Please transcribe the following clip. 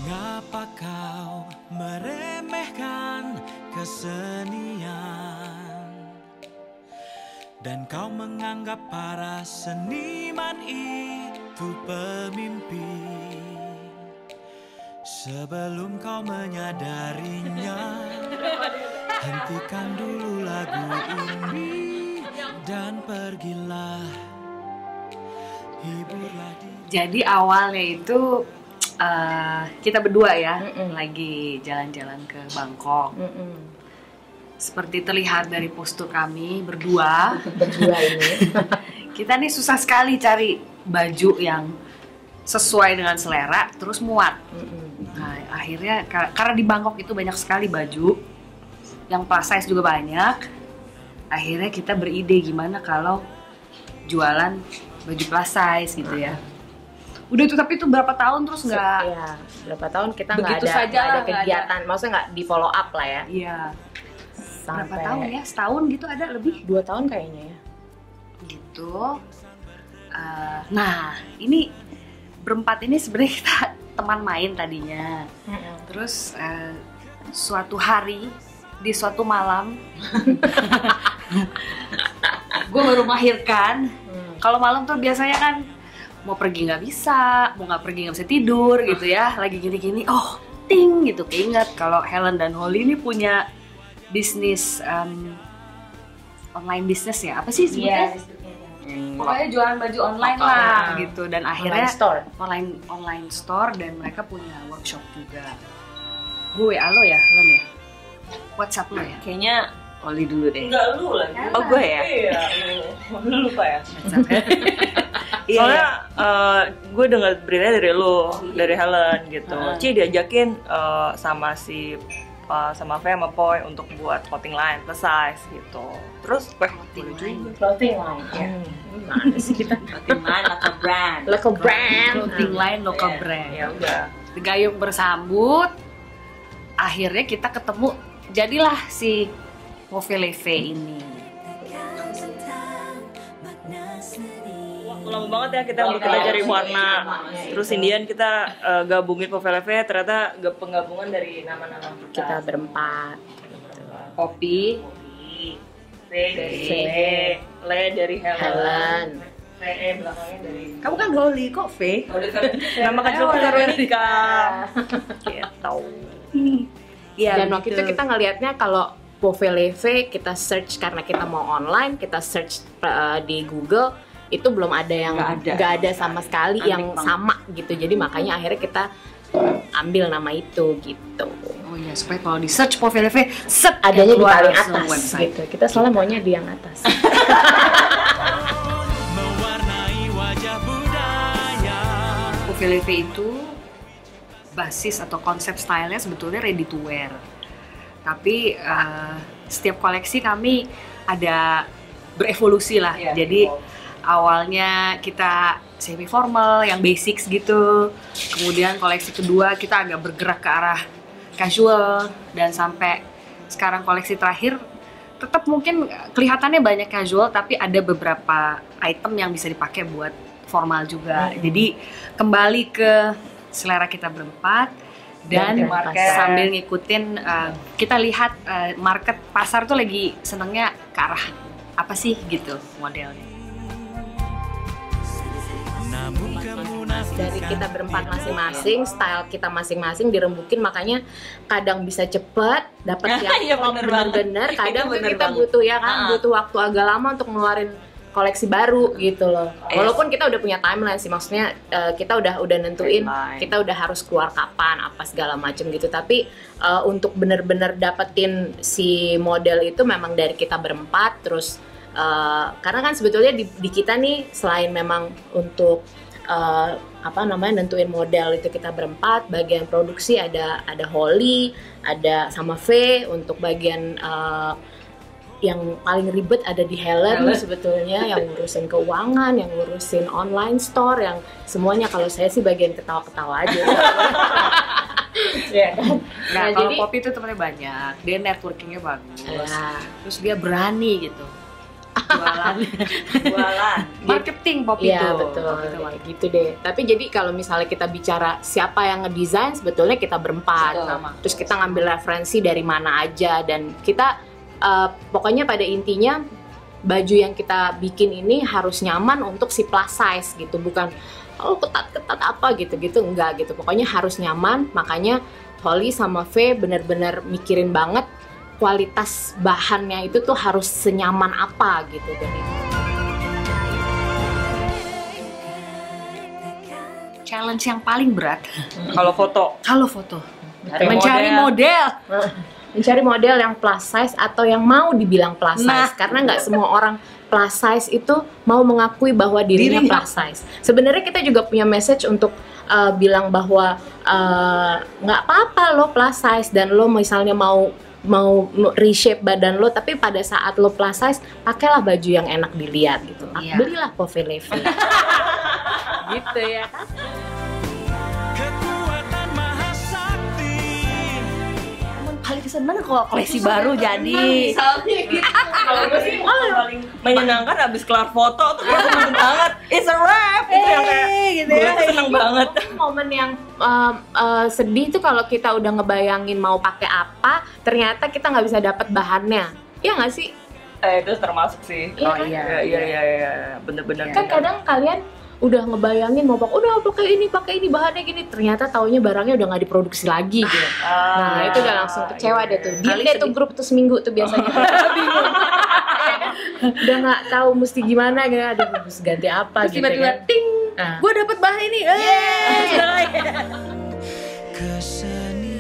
Mengapa kau meremehkan kesenian? Dan kau menganggap para seniman itu pemimpi. Sebelum kau menyadarinya, hentikan dulu lagu ini dan pergilah, hiburlah diri. Jadi awalnya itu kita berdua ya, lagi jalan-jalan ke Bangkok. Seperti terlihat dari postur kami berdua ini. Kita nih susah sekali cari baju yang sesuai dengan selera terus muat. Nah, akhirnya karena di Bangkok itu banyak sekali baju yang plus size juga banyak. Akhirnya kita beride gimana kalau jualan baju plus size gitu ya. Udah itu, tapi itu berapa tahun terus nggak? Iya, berapa tahun kita Begitu nggak saja ada nggak kegiatan, maksudnya nggak di follow up lah ya. Iya. Sampai Berapa tahun ya? Setahun gitu ada lebih? 2 tahun kayaknya ya. Gitu. Nah, ini berempat ini sebenarnya kita teman main tadinya. Terus suatu hari di suatu malam, gue baru melahirkan. Kalau malam tuh biasanya kan mau pergi nggak bisa, mau nggak pergi nggak bisa tidur gitu ya. Lagi gini-gini, oh ting gitu keinget kalau Helen dan Holly ini punya bisnis online bisnis ya, apa sih sebutnya? Pokoknya jualan baju online lah gitu, dan akhirnya online store dan mereka punya workshop juga. Gue WA lo ya, Len ya? WhatsApp lo ya? Kayaknya Oli dulu deh. enggak lu lagi. Oh gue ya? Iya, lu lupa ya? WhatsApp ya? Iya, Soalnya gue dengar berita dari lu, dari Helen gitu. Ci diajakin sama si sama Faye sama Poi untuk buat clothing line plus size gitu. Terus clothing line Ya. Mana sih kita? clothing line local brand. Clothing line local brand. Ya udah. Gayung bersambut. Akhirnya kita ketemu, jadilah si Poveleve ini. Waktu lama banget ya kita cari warna. Terus Indian kita gabungin Poveleve, ternyata penggabungan dari nama-nama Kita berempat. Kopi, V dari Le dari Helen. VE belakangnya dari. kamu kan Holly kok V? Nama kecil Veronica. Gitu. Iya, Dan waktu itu kita ngelihatnya kalau Poveleve kita search karena kita mau online, kita search di Google itu belum ada yang nggak ada sama sekali yang sama gitu. Jadi makanya akhirnya kita ambil nama itu gitu. Oh iya, supaya kalau di search Poveleve set Adanya di keluar paling langsung atas website. gitu. Kita soalnya maunya di yang atas. Mewarnai wajah budaya. Poveleve itu basis atau konsep stylenya sebetulnya ready to wear. Tapi setiap koleksi kami ada berevolusi lah. Jadi awalnya kita semi formal, yang basics gitu. Kemudian koleksi kedua kita agak bergerak ke arah casual, dan sampai sekarang koleksi terakhir tetap mungkin kelihatannya banyak casual, tapi ada beberapa item yang bisa dipakai buat formal juga. Jadi kembali ke selera kita berempat dan sambil ngikutin kita lihat market pasar tuh lagi senengnya ke arah apa sih gitu modelnya. Dari kita berempat masing-masing, style kita masing-masing dirembukin, makanya kadang bisa cepet dapat yang bener-bener, kadang kita butuh ya kan, butuh waktu agak lama untuk ngeluarin koleksi baru gitu loh. Walaupun kita udah punya timeline sih, maksudnya kita udah nentuin kita udah harus keluar kapan apa segala macem gitu. Tapi untuk bener-bener dapetin si model itu memang dari kita berempat. Terus karena kan sebetulnya di kita nih selain memang untuk nentuin model itu kita berempat, bagian produksi ada Holly, ada sama V, untuk bagian yang paling ribet ada di Helen sebetulnya, yang ngurusin keuangan, yang ngurusin online store, yang semuanya. Kalau saya sih bagian ketawa-ketawa aja. Nah, kalau Poppy itu temennya banyak, dia networkingnya bagus, terus dia berani gitu. Jualan. Marketing pop itu. Iya betul, kayak gitu deh. Tapi jadi kalau misalnya kita bicara siapa yang ngedesain, sebetulnya kita berempat. Betul. Terus kita ngambil referensi dari mana aja, dan kita pokoknya pada intinya baju yang kita bikin ini harus nyaman untuk si plus size gitu, bukan ketat-ketat apa gitu-gitu, enggak gitu. Pokoknya harus nyaman, makanya Holly sama V bener-bener mikirin banget kualitas bahannya itu tuh harus senyaman apa gitu. Jadi Challenge yang paling berat Kalau foto, kalau foto Cari mencari model. mencari model yang plus size atau yang mau dibilang plus size, karena nggak semua orang plus size itu mau mengakui bahwa dirinya plus size. Sebenarnya kita juga punya message untuk bilang bahwa nggak apa-apa lo plus size, dan lo misalnya mau reshape badan lo, tapi pada saat lo plus size pakailah baju yang enak dilihat gitu. Iya. Belilah Pove Leve. Gitu ya kan. Kekuatan mahasakti. Paling seneng kalau koleksi baru jadi. kalau gue sih paling menyenangkan abis kelar foto tuh kayak seneng banget. It's a wrap. Itu yang kayak gitu gue ya. tuh seneng banget. Momen yang sedih tuh kalau kita udah ngebayangin mau pakai apa, ternyata kita nggak bisa dapat bahannya. Iya nggak sih? Itu termasuk sih. Iya Oh kan? iya, bener-bener. Kan kadang kalian udah ngebayangin mau pakai ini bahannya gini, ternyata taunya barangnya udah nggak diproduksi lagi gitu. Nah itu udah langsung kecewa deh tuh. Dia deh tuh grup tuh seminggu tuh biasanya. Bingung. Udah nggak tahu mesti gimana gitu. Aduh harus ganti apa gitu Tiba-tiba kan. ting, Nah. gue dapet bahan ini. Kesenian